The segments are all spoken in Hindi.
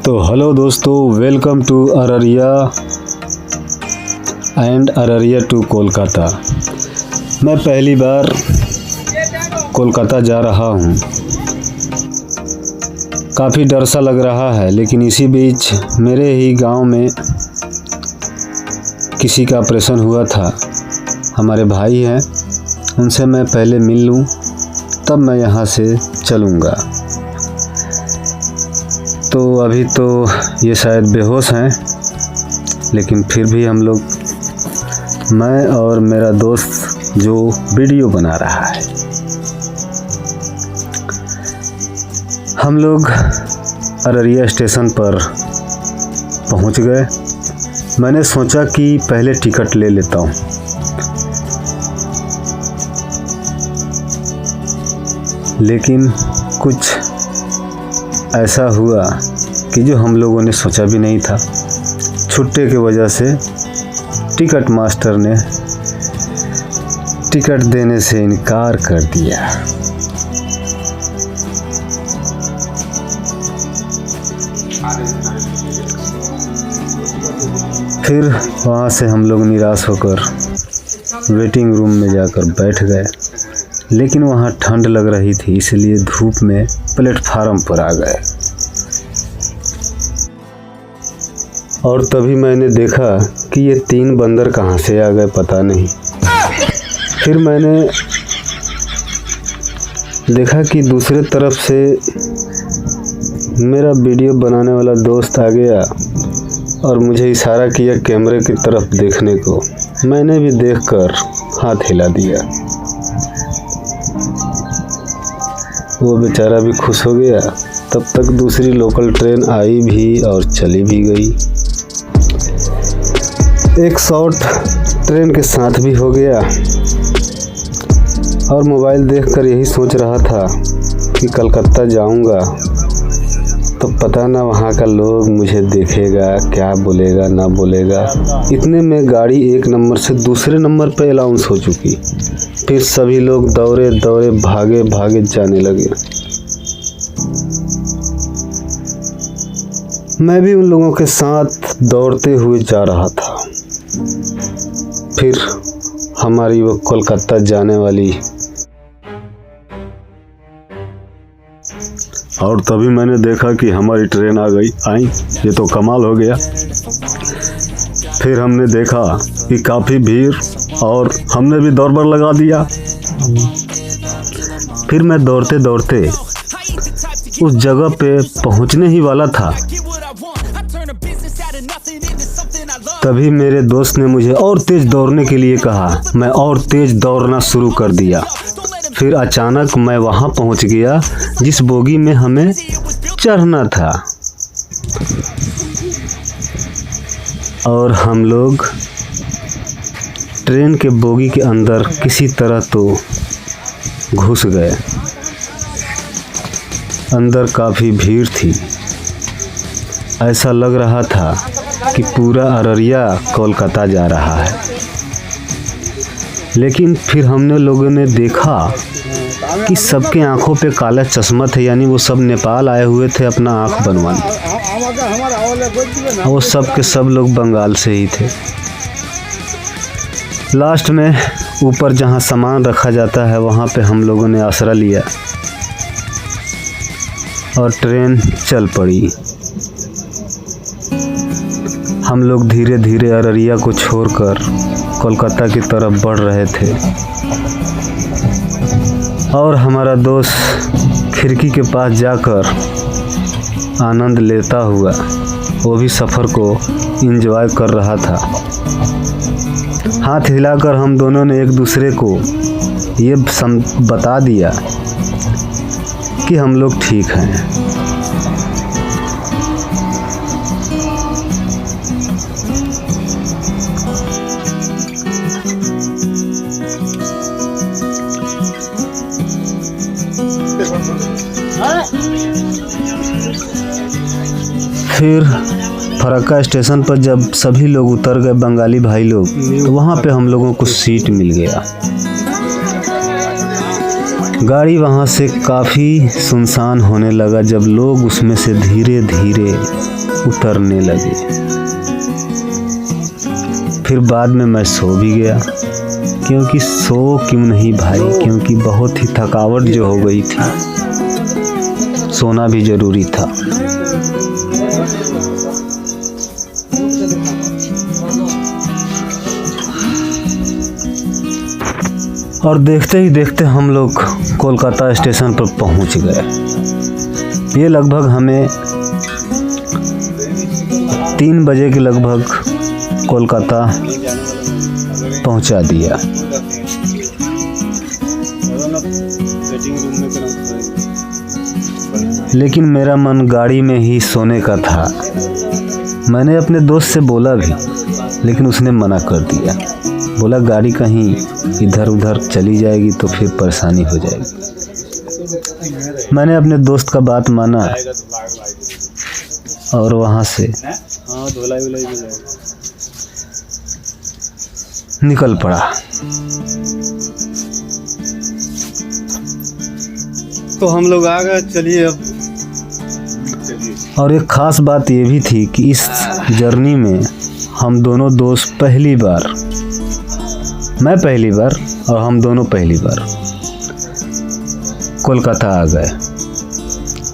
तो हेलो दोस्तों, welcome to Araria and Araria to Kolkata. मैं पहली बार कोलकाता जा रहा हूँ। काफ़ी डर सा लग रहा है, लेकिन इसी बीच मेरे ही गांव में किसी का ऑपरेशन हुआ था। हमारे भाई हैं, उनसे मैं पहले मिल लूँ, तब मैं यहाँ से चलूँगा। तो अभी तो ये शायद बेहोश हैं, लेकिन फिर भी हम लोग, मैं और मेरा दोस्त जो वीडियो बना रहा है, हम लोग अररिया स्टेशन पर पहुंच गए। मैंने सोचा कि पहले टिकट ले लेता हूं, लेकिन कुछ ऐसा हुआ कि जो हम लोगों ने सोचा भी नहीं था। छुट्टे की वजह से टिकट मास्टर ने टिकट देने से इनकार कर दिया। फिर वहाँ से हम लोग निराश होकर वेटिंग रूम में जाकर बैठ गए, लेकिन वहाँ ठंड लग रही थी, इसलिए धूप में प्लेटफार्म पर आ गए। और तभी मैंने देखा कि ये 3 बंदर कहाँ से आ गए, पता नहीं। फिर मैंने देखा कि दूसरे तरफ से मेरा वीडियो बनाने वाला दोस्त आ गया और मुझे इशारा किया कैमरे की तरफ देखने को। मैंने भी देखकर हाथ हिला दिया। वो बेचारा भी खुश हो गया। तब तक दूसरी लोकल ट्रेन आई भी और चली भी गई। एक शॉट ट्रेन के साथ भी हो गया और मोबाइल देखकर यही सोच रहा था कि कलकत्ता जाऊंगा तो पता ना वहाँ का लोग मुझे देखेगा, क्या बोलेगा ना बोलेगा। इतने में गाड़ी एक नंबर से दूसरे नंबर पे अनाउंस हो चुकी। फिर सभी लोग दौड़े दौड़े भागे भागे जाने लगे। मैं भी उन लोगों के साथ दौड़ते हुए जा रहा था। फिर हमारी वो कोलकाता जाने वाली, और तभी मैंने देखा कि हमारी ट्रेन आ गई। ये तो कमाल हो गया। फिर हमने देखा कि काफ़ी भीड़, और हमने भी दौड़ पर लगा दिया। फिर मैं दौड़ते दौड़ते उस जगह पे पहुंचने ही वाला था, तभी मेरे दोस्त ने मुझे और तेज दौड़ने के लिए कहा। मैं और तेज दौड़ना शुरू कर दिया। फिर अचानक मैं वहां पहुंच गया जिस बोगी में हमें चढ़ना था, और हम लोग ट्रेन के बोगी के अंदर किसी तरह तो घुस गए। अंदर काफ़ी भीड़ थी। ऐसा लग रहा था कि पूरा अररिया कोलकाता जा रहा है। लेकिन फिर हमने लोगों ने देखा कि सबके आंखों पे काला चश्मा थे, यानी वो सब नेपाल आए हुए थे अपना आंख बनवाने। वो सब के सब लोग बंगाल से ही थे। लास्ट में ऊपर जहाँ सामान रखा जाता है, वहाँ पे हम लोगों ने आसरा लिया और ट्रेन चल पड़ी। हम लोग धीरे धीरे अररिया को छोड़कर कोलकाता की तरफ बढ़ रहे थे, और हमारा दोस्त खिड़की के पास जाकर आनंद लेता हुआ वो भी सफ़र को एंजॉय कर रहा था। हाथ हिलाकर हम दोनों ने एक दूसरे को ये बता दिया कि हम लोग ठीक हैं। फिर फरक्का स्टेशन पर जब सभी लोग उतर गए, बंगाली भाई लोग, तो वहाँ पे हम लोगों को सीट मिल गया। गाड़ी वहाँ से काफ़ी सुनसान होने लगा जब लोग उसमें से धीरे धीरे उतरने लगे। फिर बाद में मैं सो भी गया, क्योंकि सो क्यों नहीं भाई, क्योंकि बहुत ही थकावट जो हो गई थी, सोना भी ज़रूरी था। और देखते ही देखते हम लोग कोलकाता स्टेशन पर पहुंच गए। ये लगभग हमें 3 बजे के लगभग कोलकाता पहुंचा दिया। लेकिन मेरा मन गाड़ी में ही सोने का था। मैंने अपने दोस्त से बोला भी, लेकिन उसने मना कर दिया। बोला गाड़ी कहीं इधर उधर चली जाएगी तो फिर परेशानी हो जाएगी। मैंने अपने दोस्त का बात माना और वहाँ से निकल पड़ा। तो हम लोग आ गए, चलिए अब। और एक ख़ास बात ये भी थी कि इस जर्नी में हम दोनों दोस्त पहली बार, मैं पहली बार और हम दोनों पहली बार कोलकाता आ गए।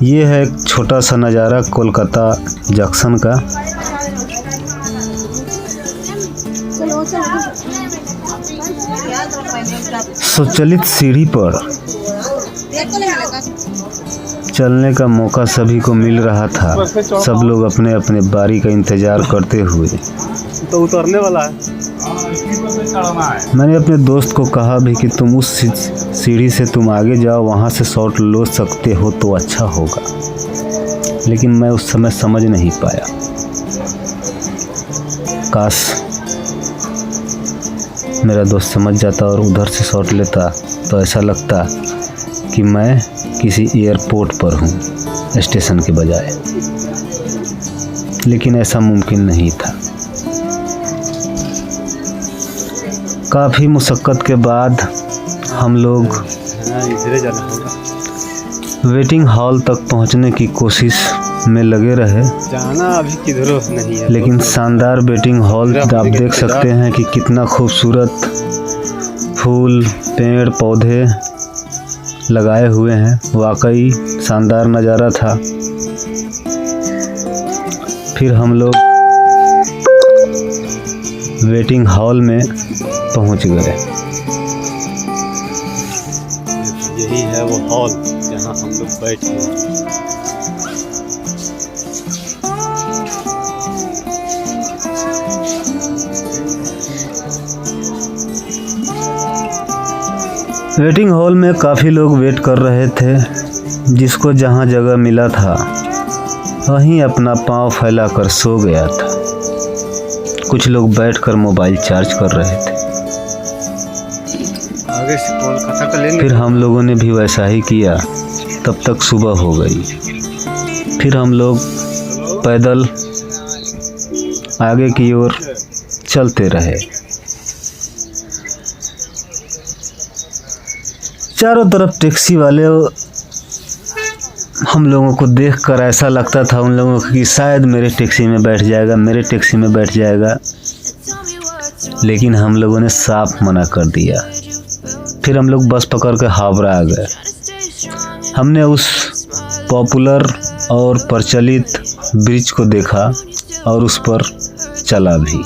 ये है एक छोटा सा नज़ारा कोलकाता जंक्शन का। स्वचालित सीढ़ी पर चलने का मौका सभी को मिल रहा था। सब लोग अपने अपने बारी का इंतज़ार करते हुए। तो उतरने वाला है। मैंने अपने दोस्त को कहा भी कि तुम उस सीढ़ी से तुम आगे जाओ, वहाँ से शॉट लो सकते हो तो अच्छा होगा। लेकिन मैं उस समय समझ नहीं पाया। काश मेरा दोस्त समझ जाता और उधर से शॉट लेता तो ऐसा लगता कि मैं किसी एयरपोर्ट पर हूँ स्टेशन के बजाय। लेकिन ऐसा मुमकिन नहीं था। काफ़ी मुशक्क़त के बाद हम लोग वेटिंग हॉल तक पहुंचने की कोशिश में लगे रहे। जाना अभी किधर नहीं है, लेकिन शानदार वेटिंग हॉल आप देख सकते हैं कि कितना खूबसूरत फूल पेड़ पौधे लगाए हुए हैं। वाकई शानदार नज़ारा था। फिर हम लोग वेटिंग हॉल में पहुंच गए। यही है वो हॉल जहां हम लोग बैठे हैं। वेटिंग हॉल में काफ़ी लोग वेट कर रहे थे। जिसको जहां जगह मिला था वहीं अपना पाँव फैलाकर सो गया था। कुछ लोग बैठकर मोबाइल चार्ज कर रहे थे। आगे से कोलकाता का लेंगे। फिर हम लोगों ने भी वैसा ही किया। तब तक सुबह हो गई। फिर हम लोग पैदल आगे की ओर चलते रहे। चारों तरफ टैक्सी वाले हम लोगों को देखकर ऐसा लगता था उन लोगों को कि शायद मेरे टैक्सी में बैठ जाएगा, मेरे टैक्सी में बैठ जाएगा। लेकिन हम लोगों ने साफ मना कर दिया। फिर हम लोग बस पकड़ के हावड़ा आ गए। हमने उस पॉपुलर और प्रचलित ब्रिज को देखा और उस पर चला भी।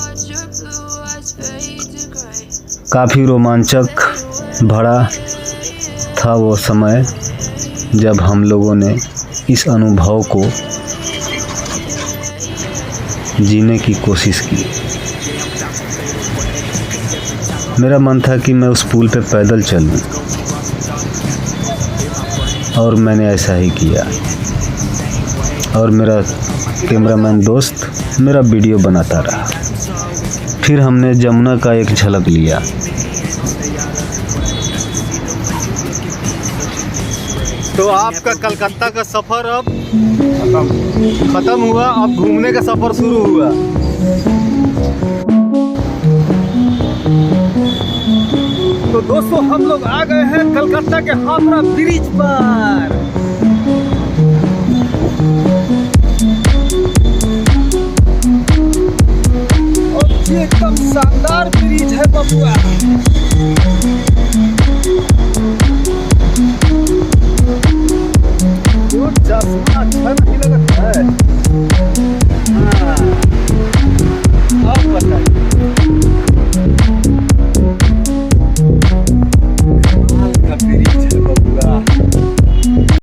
काफ़ी रोमांचक भरा था वो समय जब हम लोगों ने इस अनुभव को जीने की कोशिश की। मेरा मन था कि मैं उस पुल पे पैदल चलूं और मैंने ऐसा ही किया। और मेरा कैमरामैन दोस्त मेरा वीडियो बनाता रहा। फिर हमने जमुना का एक झलक लिया। तो आपका कलकत्ता का सफ़र अब ख़त्म हुआ। अब घूमने का सफ़र शुरू हुआ। तो दोस्तों हम लोग आ गए हैं कलकत्ता के हावड़ा ब्रिज पर। और ये एकदम शानदार ब्रिज है बबुआ। चश्मा अच्छा नहीं लग